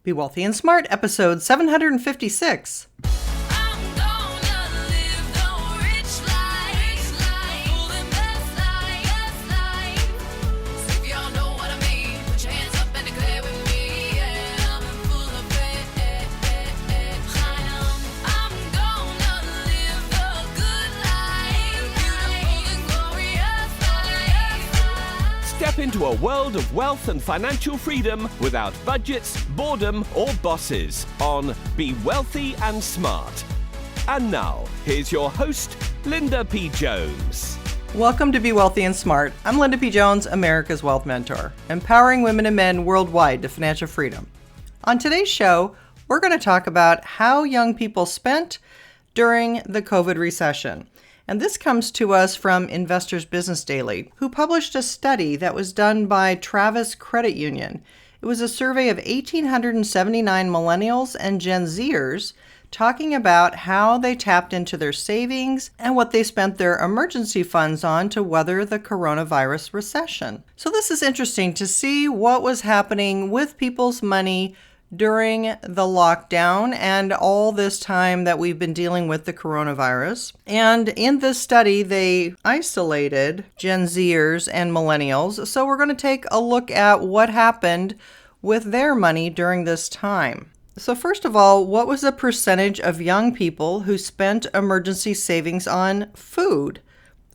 Be Wealthy and Smart, episode 756. Step into a world of wealth and financial freedom without budgets, boredom, or bosses on Be Wealthy and Smart. And now, here's your host, Linda P. Jones. Welcome to Be Wealthy and Smart. I'm Linda P. Jones, America's Wealth Mentor, empowering women and men worldwide to financial freedom. On today's show, we're going to talk about how young people spent during the COVID recession. And this comes to us from Investors Business Daily, who published a study that was done by Travis Credit Union. It was a survey of 1,879 Millennials and GenZers talking about how they tapped into their savings and what they spent their emergency funds on to weather the coronavirus recession. So this is interesting to see what was happening with people's money during the lockdown and all this time that we've been dealing with the coronavirus. And in this study, they isolated Gen Zers and millennials. So we're going to take a look at what happened with their money during this time. So first of all, what was the percentage of young people who spent emergency savings on food?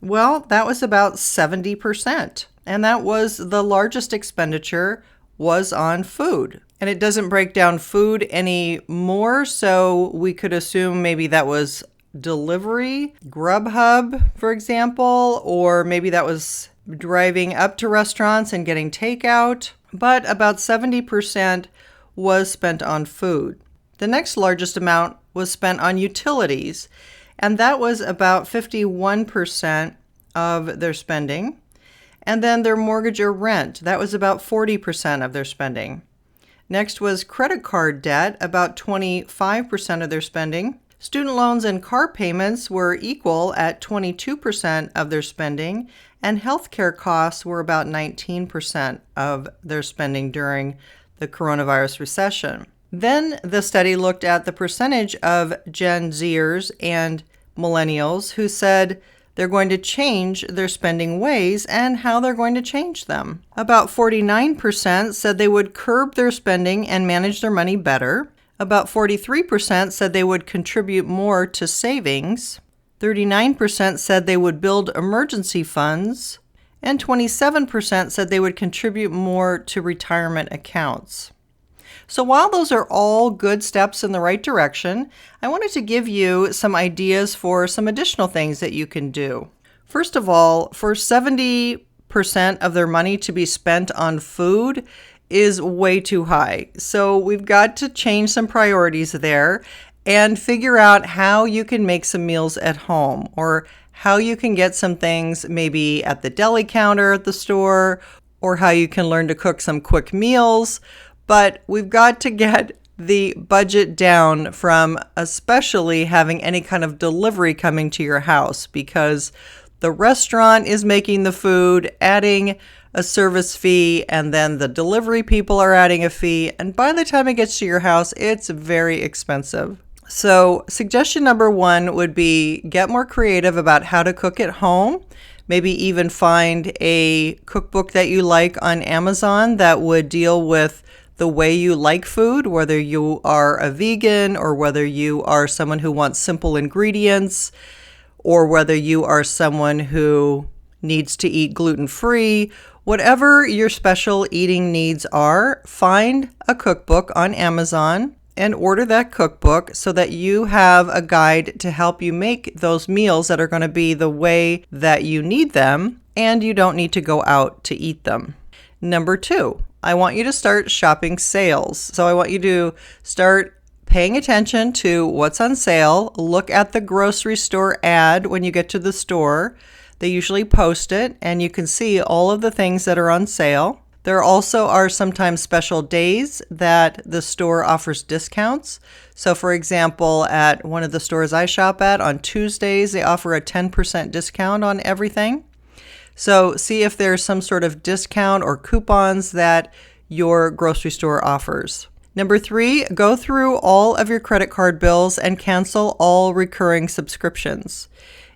Well, that was about 70%. And that was the largest expenditure was on food. And it doesn't break down food anymore, so we could assume maybe that was delivery, Grubhub, for example, or maybe that was driving up to restaurants and getting takeout. But about 70% was spent on food. The next largest amount was spent on utilities, and that was about 51% of their spending. And then their mortgage or rent, that was about 40% of their spending. Next was credit card debt, about 25% of their spending. Student loans and car payments were equal at 22% of their spending, and healthcare costs were about 19% of their spending during the coronavirus recession. Then the study looked at the percentage of Gen Zers and millennials who said they're going to change their spending ways and how they're going to change them. About 49% said they would curb their spending and manage their money better. About 43% said they would contribute more to savings. 39% said they would build emergency funds. And 27% said they would contribute more to retirement accounts. So while those are all good steps in the right direction, I wanted to give you some ideas for some additional things that you can do. First of all, for 70% of their money to be spent on food is way too high. So we've got to change some priorities there and figure out how you can make some meals at home, or how you can get some things maybe at the deli counter at the store, or how you can learn to cook some quick meals. But we've got to get the budget down from especially having any kind of delivery coming to your house, because the restaurant is making the food, adding a service fee, and then the delivery people are adding a fee. And by the time it gets to your house, it's very expensive. So suggestion number one would be get more creative about how to cook at home. Maybe even find a cookbook that you like on Amazon that would deal with the way you like food, whether you are a vegan or whether you are someone who wants simple ingredients, or whether you are someone who needs to eat gluten-free. Whatever your special eating needs are, find a cookbook on Amazon and order that cookbook so that you have a guide to help you make those meals that are going to be the way that you need them, and you don't need to go out to eat them. Number two, I want you to start shopping sales. So I want you to start paying attention to what's on sale. Look at the grocery store ad when you get to the store. They usually post it, and you can see all of the things that are on sale. There also are sometimes special days that the store offers discounts. So for example, at one of the stores I shop at, on Tuesdays, they offer a 10% discount on everything. So see if there's some sort of discount or coupons that your grocery store offers. Number 3, go through all of your credit card bills and cancel all recurring subscriptions.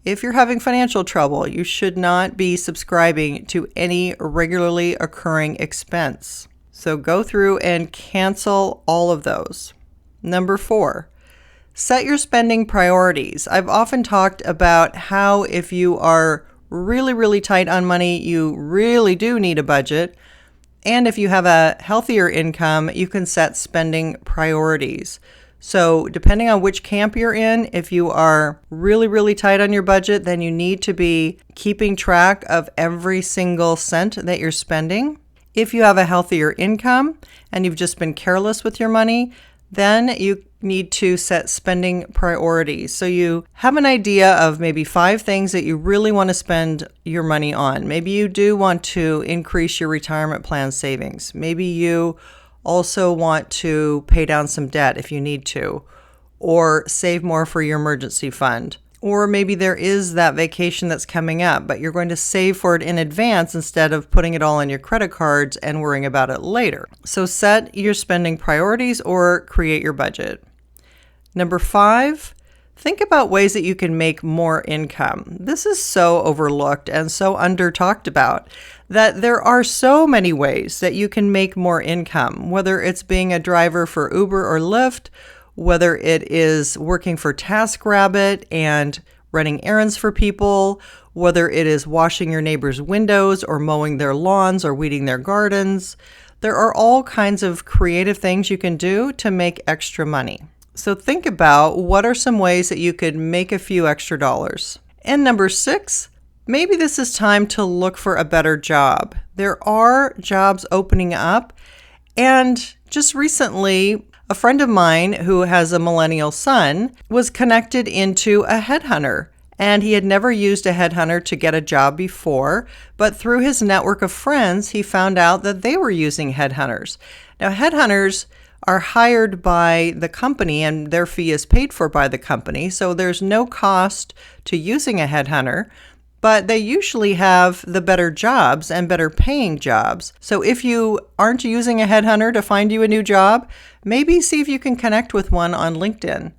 If you're having financial trouble, you should not be subscribing to any regularly occurring expense. So go through and cancel all of those. Number 4, set your spending priorities. I've often talked about how if you are really, really tight on money, you really do need a budget. And if you have a healthier income, you can set spending priorities. So depending on which camp you're in, if you are really, really tight on your budget, then you need to be keeping track of every single cent that you're spending. If you have a healthier income and you've just been careless with your money, then you need to set spending priorities. So you have an idea of maybe 5 things that you really want to spend your money on. Maybe you do want to increase your retirement plan savings. Maybe you also want to pay down some debt if you need to, or save more for your emergency fund. Or maybe there is that vacation that's coming up, but you're going to save for it in advance instead of putting it all on your credit cards and worrying about it later. So set your spending priorities or create your budget. Number 5, think about ways that you can make more income. This is so overlooked and so under talked about that there are so many ways that you can make more income, whether it's being a driver for Uber or Lyft, whether it is working for TaskRabbit and running errands for people, whether it is washing your neighbor's windows or mowing their lawns or weeding their gardens. There are all kinds of creative things you can do to make extra money. So think about what are some ways that you could make a few extra dollars. And number 6, maybe this is time to look for a better job. There are jobs opening up, and just recently, a friend of mine who has a millennial son was connected into a headhunter, and he had never used a headhunter to get a job before, but through his network of friends, he found out that they were using headhunters. Now, headhunters are hired by the company and their fee is paid for by the company, so there's no cost to using a headhunter, but they usually have the better jobs and better paying jobs. So if you aren't using a headhunter to find you a new job, maybe see if you can connect with one on LinkedIn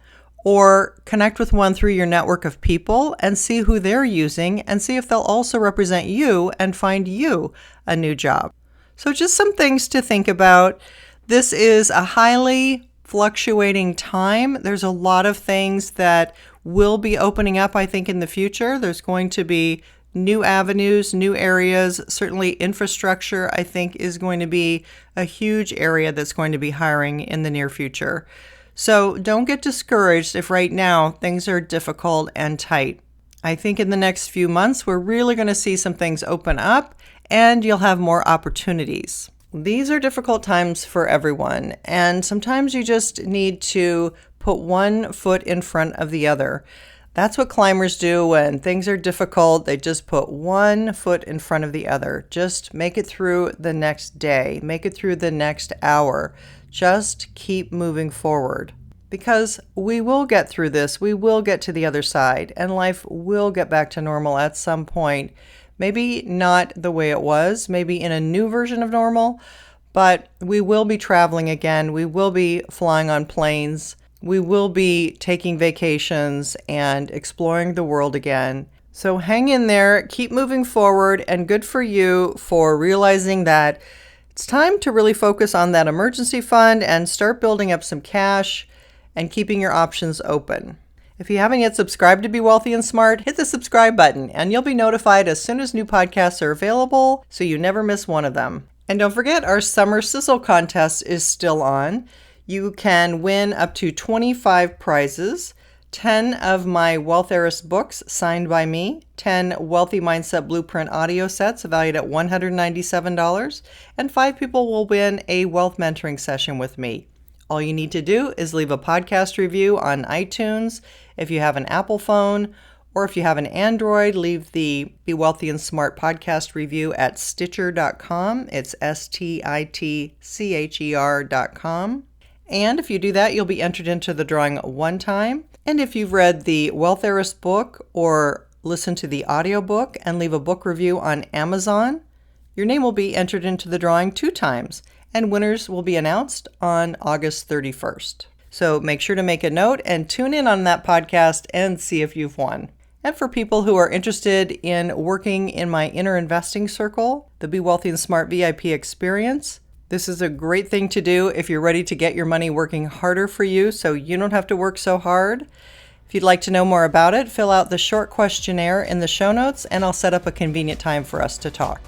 or connect with one through your network of people and see who they're using and see if they'll also represent you and find you a new job. So just some things to think about. This is a highly fluctuating time. There's a lot of things that will be opening up, I think, in the future. There's going to be new avenues, new areas. Certainly infrastructure, I think, is going to be a huge area that's going to be hiring in the near future. So don't get discouraged if right now things are difficult and tight. I think in the next few months, we're really going to see some things open up and you'll have more opportunities. These are difficult times for everyone, and sometimes you just need to put one foot in front of the other. That's what climbers do when things are difficult. They just put one foot in front of the other. Just make it through the next day. Make it through the next hour. Just keep moving forward. Because we will get through this. We will get to the other side, and life will get back to normal at some point. Maybe not the way it was, maybe in a new version of normal, but we will be traveling again. We will be flying on planes. We will be taking vacations and exploring the world again. So hang in there, keep moving forward, and good for you for realizing that it's time to really focus on that emergency fund and start building up some cash and keeping your options open. If you haven't yet subscribed to Be Wealthy and Smart, hit the subscribe button and you'll be notified as soon as new podcasts are available so you never miss one of them. And don't forget, our Summer Sizzle contest is still on. You can win up to 25 prizes, 10 of my Wealth Heiress books signed by me, 10 Wealthy Mindset Blueprint audio sets valued at $197, and 5 people will win a wealth mentoring session with me. All you need to do is leave a podcast review on iTunes. If you have an Apple phone, or if you have an Android, leave the Be Wealthy and Smart podcast review at Stitcher.com. It's STITCHER.com. And if you do that, you'll be entered into the drawing one time. And if you've read the Wealth Heiress book or listened to the audiobook and leave a book review on Amazon, your name will be entered into the drawing 2 times. and winners will be announced on August 31st. So make sure to make a note and tune in on that podcast and see if you've won. And for people who are interested in working in my inner investing circle, the Be Wealthy and Smart VIP experience, this is a great thing to do if you're ready to get your money working harder for you so you don't have to work so hard. If you'd like to know more about it, fill out the short questionnaire in the show notes and I'll set up a convenient time for us to talk.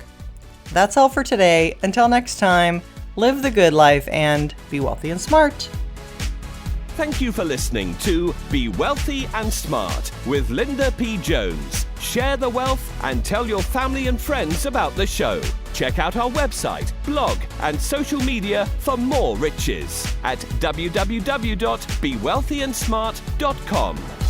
That's all for today. Until next time, live the good life and be wealthy and smart. Thank you for listening to Be Wealthy and Smart with Linda P. Jones. Share the wealth and tell your family and friends about the show. Check out our website, blog, and social media for more riches at www.bewealthyandsmart.com.